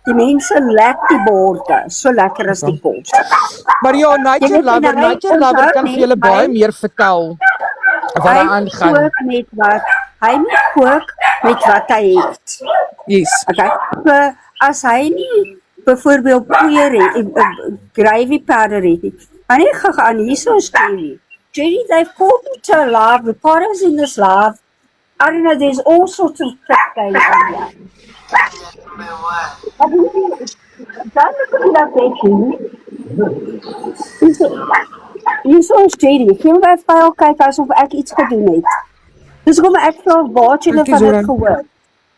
die mense lek die borde, so lekker as die kos. Maar ja, Nature Lover kan vir julle baie meer vertel wat daar aangaan. Hy moet kook met wat hy het. Yes. Okay. So, as hy nie byvoorbeeld poeier het, gravy powder het, en hy gegaan, hier so Jerry. Jerry, they've called me to a love, Ricardo's in this love. I don't know, there's all sorts of crap going on here. Don't look at me like that, hier so Jerry, ek wil vir jou kyk asof ek iets gedoen het. Dis kom ek vra waar jy van dit gehoor.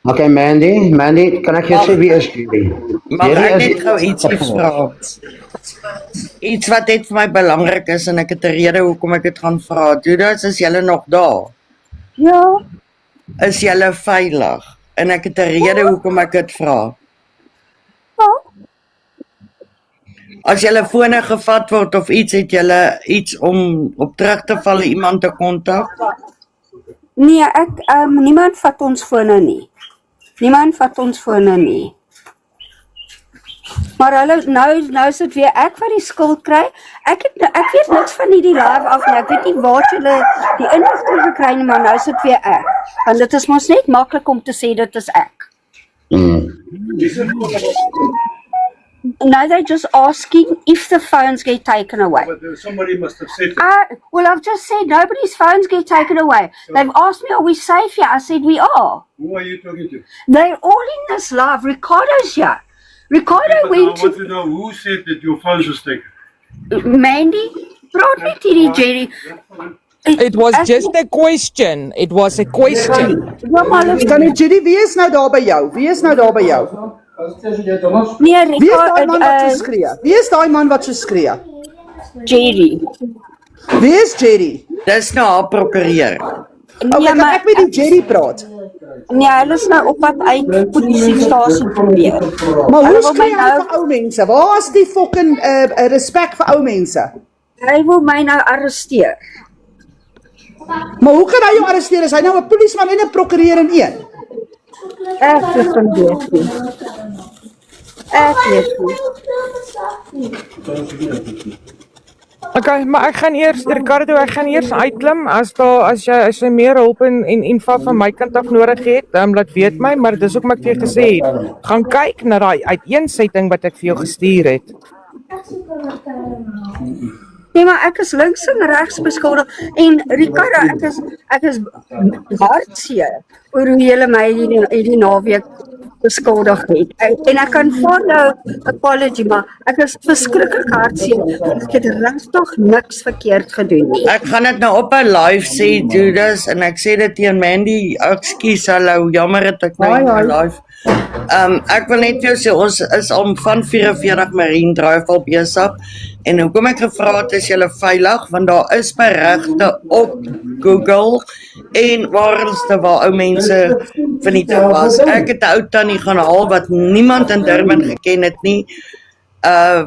Okay, Mandy, kan ek jou sê wie is Jerry? Mag ek net gou ietsie vra? Iets wat net vir my belangrik is en ek het 'n rede hoekom ek dit gaan vra. Judas, is julle nog daar? Ja. Is julle veilig? En ek het 'n rede hoekom ek dit vra. As julle fone gevat word of iets, het julle iets om op terug te val iemand te kontak? Nee, niemand vat ons fone nie. Maar hulle, nou is dit weer ek wat die skuld kry. Ek weet niks van die live af nie. Ek weet nie waar julle die inligting gekry nie, maar nou is dit weer ek. Want dit is mos net maklik om te sê dit is ek. Now they're just asking if the phones get taken away. Somebody must have said well, I've just said nobody's phones get taken away. They've asked me, are we safe here? I said, we are. Who are you talking to? They're all in this live. Ricardo's here. Ricardo went I want to know who said that your phones was taken. Mandy, praat met hierdie Jerry. It was just a question. It was a question. Kan Jerry, wie is nou daar by jou? Nee, Wie is daai man wat so skree? Wie is daai man wat so skree? Jerry. Wie is Jerry? Dis nou haar prokureur. Okay, kan ek met die Jerry praat? Nee, hulle is nou op pad uit polisiestasie probeer. Maar hoe skree hy vir ou mense? Waar is die fucking respek vir ou mense? Hy wil my nou arresteer. Maar hoe kan hy jou arresteer? Is hy nou 'n polisieman en 'n prokureur in een? Ek weet nie. Okay, maar ek gaan eers uitklim as jy meer hulp en info van my kant af nodig het, laat weet my, maar dis ook wat ek vir jou gesê het. Gaan kyk na daai uiteensetting wat ek vir jou gestuur het. Nee, maar ek is links en regs beskuldig en Ricardo, ek is hartseer oor hoe julle my hierdie naweek beskuldig het. En ek kan follow apology, maar ek is verskriklik hartseer. Ek het regtig niks verkeerd gedoen nie. Ek gaan dit nou op 'n live sê, Judas, en ek sê dit teen Mandy, ekskuus, hallo, jammer dat ek nou live. Ek wil net vir jou sê, ons is om van 44 Marine Drive al besig, en hoekom ek gevra het, is julle veilig, want daar is berigte op Google, en waar ou mense vernietig was. Ek het 'n ou tannie gaan haal, wat niemand in Durban geken het nie,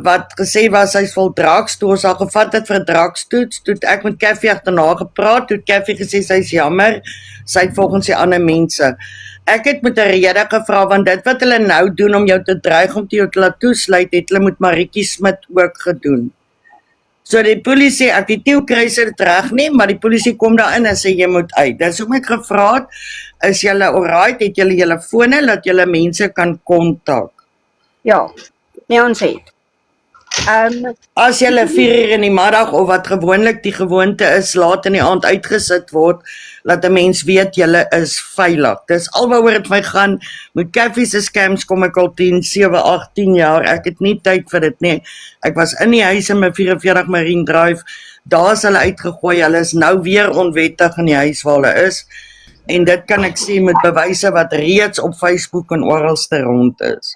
wat gesê was, hy's vol drugs, toe ons al gevat het vir 'n drugstoets, toe ek met Kathy agterna gepraat, toe Kathy gesê, sy's jammer, sy het volgens die ander mense. Ek het met 'n rede gevra, want dit wat hulle nou doen om jou te dreig om jou te laat toesluit, het hulle met Maritjie Smit ook gedoen. So die polisie, ek weet nie hoe kry sy dit reg nie, maar die polisie kom daarin en sê jy moet uit. Dis hoekom ek gevra het, is julle alright, het julle julle fone, dat julle mense kan kontak? Ja, nee, ons het. As julle 4 uur in die middag, of wat gewoonlik die gewoonte is, laat in die aand uitgesit word, laat 'n mens weet julle is veilig. Dis alwaaroor dit my gaan. Met Kathy se scams kom ek al 10, 7, 8, 10 jaar. Ek het nie tyd vir dit nie. Ek was in die huis in my 44 Marine Drive. Daar is hulle uitgegooi. Hulle is nou weer onwettig in die huis waar hulle is. En dit kan ek sê met bewyse wat reeds op Facebook en oralste rond is.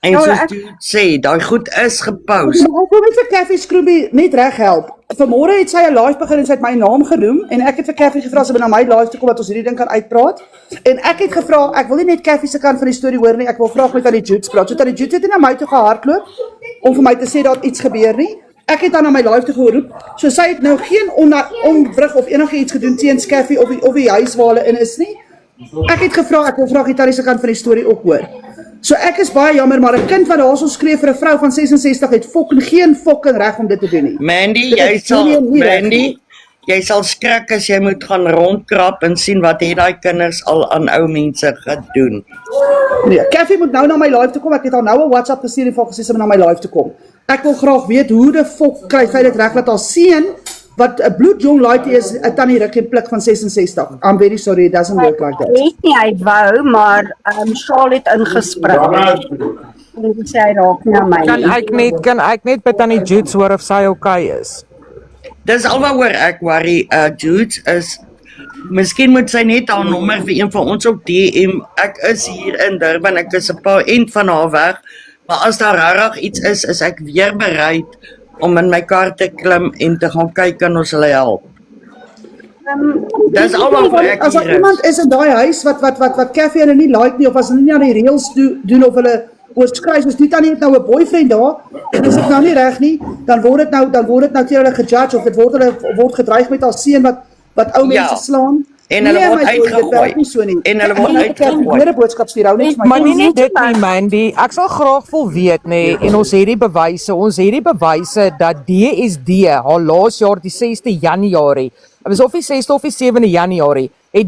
En soos jy sê, daai goed is gepost. Maar ek wil net vir Kathy Scrooby net reg help. Vanmôre het sy 'n live begin en sy het my naam genoem en ek het vir Kathy gevra as sy na my live toe kom dat ons hierdie ding kan uitpraat. En ek het gevra, ek wil nie net Kathy se kant van die storie hoor nie, ek wil graag met aan die Judes praat. So dat die Judes het na my toe gehardloop om vir my te sê dat iets gebeur nie. Ek het dan na my live toe geroep. So sy het nou geen onwrig of enigiets gedoen teen Kathy of die huis waar hulle in is nie. Ek het gevra, ek wil graag die Tannie se kant van die storie ook hoor. So ek is baie jammer, maar 'n kind wat daarso skree vir 'n vrou van 66 het geen fucking reg om dit te doen nie. Mandy, Dit is nie reg Mandy, nie. jy sal skrik as jy moet gaan rondkrap en sien wat het daai kinders al aan ou mense gedoen. Nee, Kathy moet nou na my live toe kom. Ek het haar nou 'n WhatsApp gestuur en vir haar gesê sy moet na my live toe kom. Ek wil graag weet hoe die fok kry sy dit reg dat haar seun wat 'n bloedjong laaitie is, 'n tannie ruk en pluk van 66. I'm very sorry, it doesn't work like that. Weet nie, hy wou, maar Charlotte ingespring. En sy sê hy raak nie na my nie. Kan ek net by Tannie Judes hoor of sy okay is? Dis alwaaroor ek worry, Judes is, miskien moet sy net haar nommer vir een van ons op DM, ek is hier in Durban, ek is 'n paar end van haar weg, maar as daar rarig iets is ek weer bereid om in my kar te klim en te gaan kyk kan ons hulle help. Dis alwaaroor ek As daar hier iemand is. is in daai huis wat Kathy hulle nie like nie of as hulle nie aan die reëls doen of hulle oorskry, soos die tannie het nou 'n boyfriend daar en as dit nou nie reg nie, dan word dit nou teen hulle gejudge of dit word gedreig met haar seun wat ou mense Ja. slaan. En hulle Nee, word my boy, dit uitgegooi. werk nie so nie. En hulle word Ek het uitgegooi. weer 'n boodskap stuur, hou net Maar my. nie net dit nie, Mandy. Ek sal graag wil weet, nê, en ons het die bewyse. Ons het die bewyse dat DSD haar laas jaar die 6de Januarie, dit was of die 6de of die 7de Januarie, het